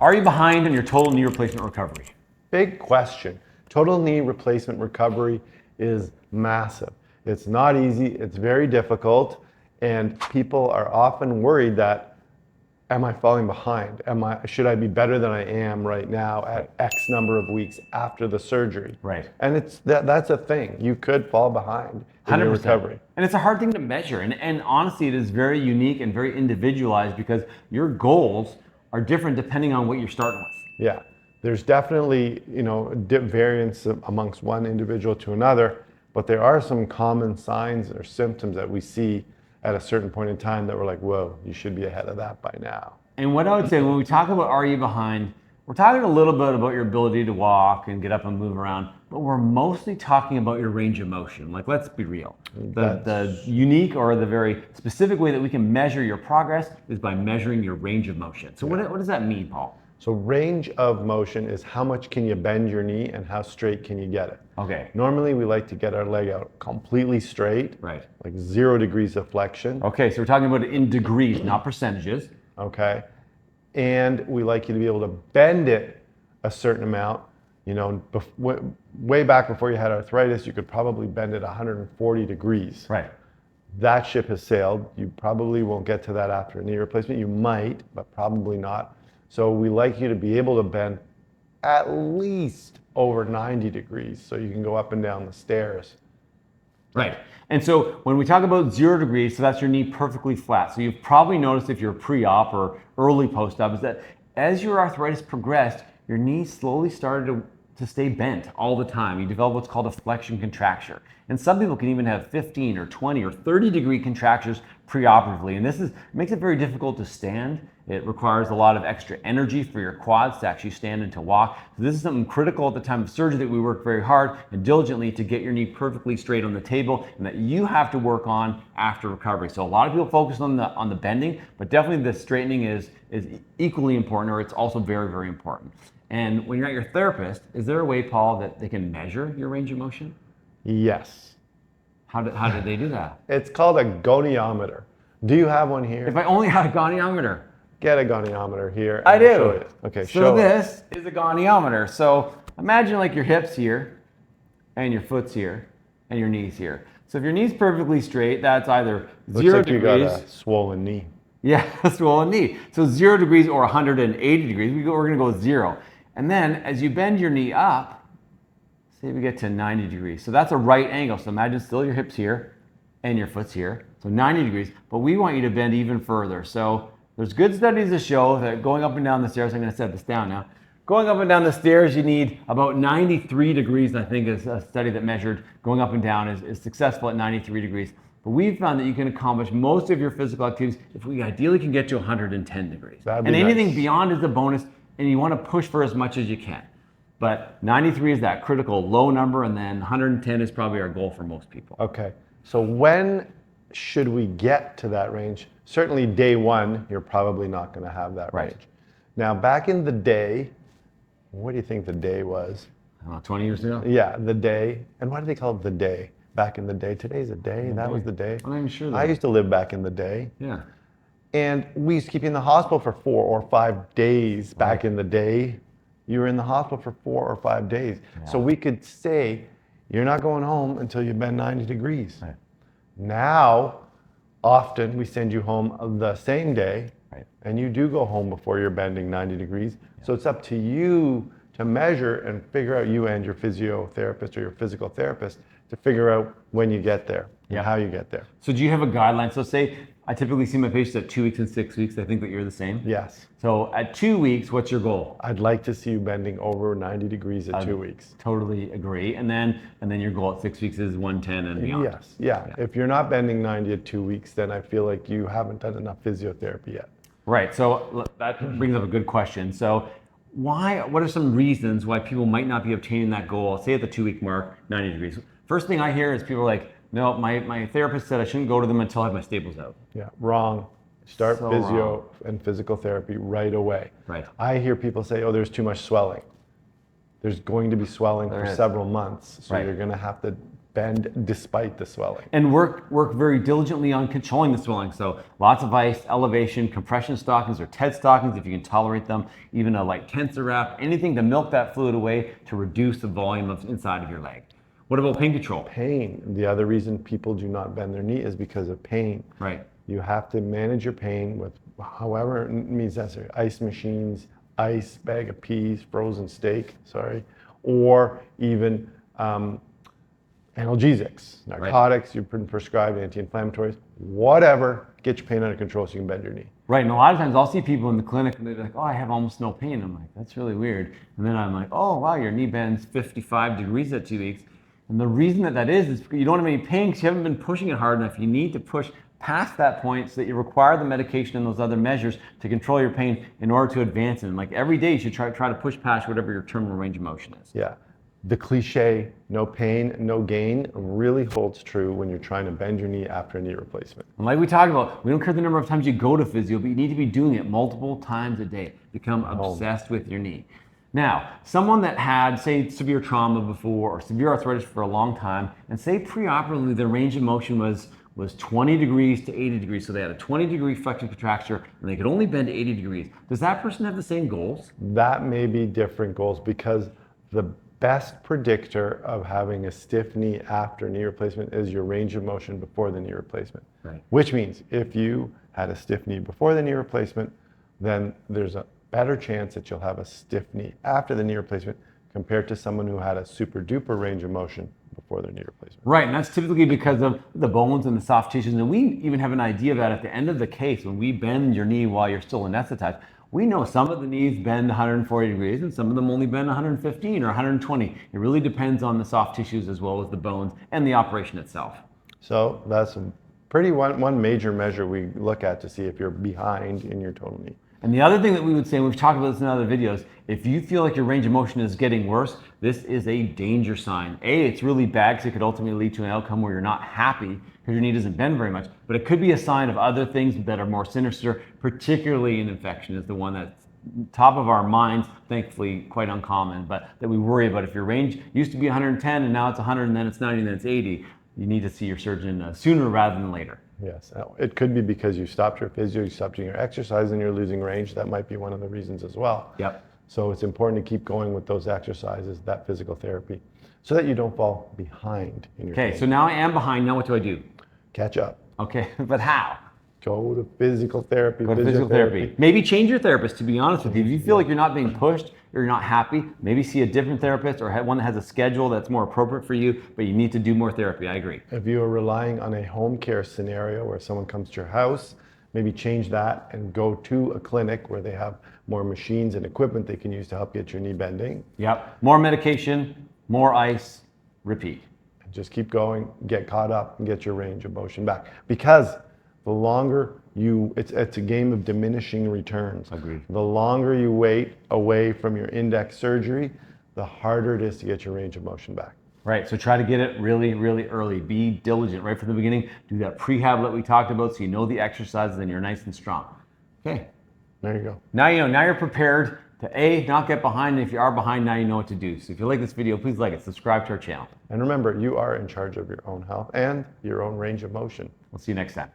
Are you behind on your total knee replacement recovery? Big question. Total knee replacement recovery is massive. It's not easy, it's very difficult, and people are often worried that, am I falling behind? Should I be better than I am right now at X number of weeks after the surgery? Right. And that's a thing. You could fall behind in your recovery. And it's a hard thing to measure. And honestly, it is very unique and very individualized because your goals are different depending on what you're starting with. Yeah. There's definitely, variance amongst one individual to another, but there are some common signs or symptoms that we see at a certain point in time that we're like, whoa, you should be ahead of that by now. And what I would say when we talk about are you behind, we're talking a little bit about your ability to walk and get up and move around, but we're mostly talking about your range of motion. Like, let's be real. The unique or the very specific way that we can measure your progress is by measuring your range of motion. So what does that mean, Paul? So range of motion is how much can you bend your knee and how straight can you get it. Okay. Normally we like to get our leg out completely straight, right? Like 0 degrees of flexion. Okay, so we're talking about it in degrees, not percentages. Okay. And we like you to be able to bend it a certain amount. Way back before you had arthritis, you could probably bend it 140 degrees. Right. That ship has sailed. You probably won't get to that after a knee replacement. You might, but probably not. So we like you to be able to bend at least over 90 degrees so you can go up and down the stairs. Right. And so when we talk about 0 degrees, so that's your knee perfectly flat. So you've probably noticed if you're pre-op or early post-op is that as your arthritis progressed, your knee slowly started to stay bent all the time. You develop what's called a flexion contracture. And some people can even have 15 or 20 or 30 degree contractures preoperatively. And this makes it very difficult to stand. It requires a lot of extra energy for your quads to actually stand and to walk. So this is something critical at the time of surgery that we work very hard and diligently to get your knee perfectly straight on the table and that you have to work on after recovery. So a lot of people focus on the bending, but definitely the straightening is equally important, or it's also very, very important. And when you're at your therapist, is there a way, Paul, that they can measure your range of motion? Yes. How did they do that? It's called a goniometer. Do you have one here? If I only had a goniometer. Get a goniometer here. I do. Show it. Okay, so this is a goniometer. So imagine like your hips here, and your foot's here, and your knees here. So if your knee's perfectly straight, that's either 0 degrees. Looks like you got a swollen knee. Yeah, a swollen knee. So 0 degrees or 180 degrees, we're going to go with 0. And then as you bend your knee up, say we get to 90 degrees. So that's a right angle. So imagine still your hips here and your foot's here. So 90 degrees, but we want you to bend even further. So there's good studies that show that going up and down the stairs, I'm going to set this down now. Going up and down the stairs, you need about 93 degrees, I think is a study that measured going up and down is successful at 93 degrees. But we've found that you can accomplish most of your physical activities if we ideally can get to 110 degrees. And anything beyond is a bonus, and you want to push for as much as you can. But 93 is that critical low number, and then 110 is probably our goal for most people. Okay, so when should we get to that range? Certainly day one, you're probably not going to have that range. Now, back in the day, what do you think the day was? I don't know, 20 years ago? Yeah, the day. And why do they call it the day? Back in the day. Today's a day. That was the day. I'm not even sure. I used to live back in the day. Yeah. And we used to keep you in the hospital for 4 or 5 days back in the day. You were in the hospital for 4 or 5 days. Yeah. So we could say, you're not going home until you bend 90 degrees. Right. Now, often we send you home the same day, and you do go home before you're bending 90 degrees. Yeah. So it's up to you to measure and figure out, you and your physiotherapist or your physical therapist, to figure out when you get there and how you get there. So do you have a guideline? So say I typically see my patients at 2 weeks and 6 weeks. I think that you're the same. Yes. So at 2 weeks, what's your goal? I'd like to see you bending over 90 degrees at 2 weeks. Totally agree. And then your goal at 6 weeks is 110 and beyond. Yes. Yeah. If you're not bending 90 at 2 weeks, then I feel like you haven't done enough physiotherapy yet. Right. So that brings up a good question. So what are some reasons why people might not be obtaining that goal, say at the 2 week mark, 90 degrees? First thing I hear is people are like, no, my therapist said I shouldn't go to them until I have my staples out. Yeah, wrong. Start physio and physical therapy right away. Right. I hear people say, oh, there's too much swelling. There's going to be swelling for several months, so you're going to have to bend despite the swelling. And work very diligently on controlling the swelling. So lots of ice, elevation, compression stockings or TED stockings if you can tolerate them, even a light tensor wrap, anything to milk that fluid away to reduce the volume of inside of your leg. What about pain control? Pain. The other reason people do not bend their knee is because of pain. Right. You have to manage your pain with however means necessary. Ice machines, ice, bag of peas, frozen steak, or even analgesics, narcotics, you've been prescribed, anti-inflammatories, whatever, get your pain under control so you can bend your knee. Right, and a lot of times I'll see people in the clinic and they're like, oh, I have almost no pain. I'm like, that's really weird. And then I'm like, oh, wow, your knee bends 55 degrees at 2 weeks. And the reason that is because you don't have any pain because you haven't been pushing it hard enough. You need to push past that point so that you require the medication and those other measures to control your pain in order to advance it. And like every day you should try to push past whatever your terminal range of motion is. Yeah. The cliche, no pain, no gain, really holds true when you're trying to bend your knee after a knee replacement. And like we talked about, we don't care the number of times you go to physio, but you need to be doing it multiple times a day. Become obsessed with your knee. Now, someone that had, say, severe trauma before or severe arthritis for a long time, and say preoperatively their range of motion was 20 degrees to 80 degrees, so they had a 20-degree flexion contracture, and they could only bend 80 degrees. Does that person have the same goals? That may be different goals because the best predictor of having a stiff knee after knee replacement is your range of motion before the knee replacement. Right. Which means if you had a stiff knee before the knee replacement, then there's a better chance that you'll have a stiff knee after the knee replacement compared to someone who had a super duper range of motion before their knee replacement. Right, and that's typically because of the bones and the soft tissues. And we even have an idea of that at the end of the case when we bend your knee while you're still anesthetized. We know some of the knees bend 140 degrees and some of them only bend 115 or 120. It really depends on the soft tissues as well as the bones and the operation itself. So that's a pretty one major measure we look at to see if you're behind in your total knee. And the other thing that we would say, and we've talked about this in other videos, if you feel like your range of motion is getting worse, this is a danger sign. It's really bad because it could ultimately lead to an outcome where you're not happy because your knee doesn't bend very much, but it could be a sign of other things that are more sinister, particularly an infection is the one that's top of our minds, thankfully quite uncommon, but that we worry about. If your range used to be 110 and now it's 100 and then it's 90 and then it's 80, you need to see your surgeon sooner rather than later. Yes, it could be because you stopped your physio, you stopped doing your exercise and you're losing range. That might be one of the reasons as well. Yep. So it's important to keep going with those exercises, that physical therapy, so that you don't fall behind in your Okay, training. so now I am behind. Now what do I do? Catch up. Okay, but how? Go to physical therapy. Go to physical therapy. Maybe change your therapist, to be honest with you. If you feel like you're not being pushed or you're not happy, maybe see a different therapist or one that has a schedule that's more appropriate for you, but you need to do more therapy. I agree. If you are relying on a home care scenario where someone comes to your house, maybe change that and go to a clinic where they have more machines and equipment they can use to help get your knee bending. Yep. More medication, more ice, repeat. And just keep going, get caught up, and get your range of motion back. Because the longer it's a game of diminishing returns. Agreed. The longer you wait away from your index surgery, the harder it is to get your range of motion back. Right, so try to get it really, really early. Be diligent right from the beginning. Do that prehab that we talked about so you know the exercises and you're nice and strong. Okay. There you go. Now you know, now you're prepared to not get behind, and if you are behind, now you know what to do. So if you like this video, please like it, subscribe to our channel. And remember, you are in charge of your own health and your own range of motion. We'll see you next time.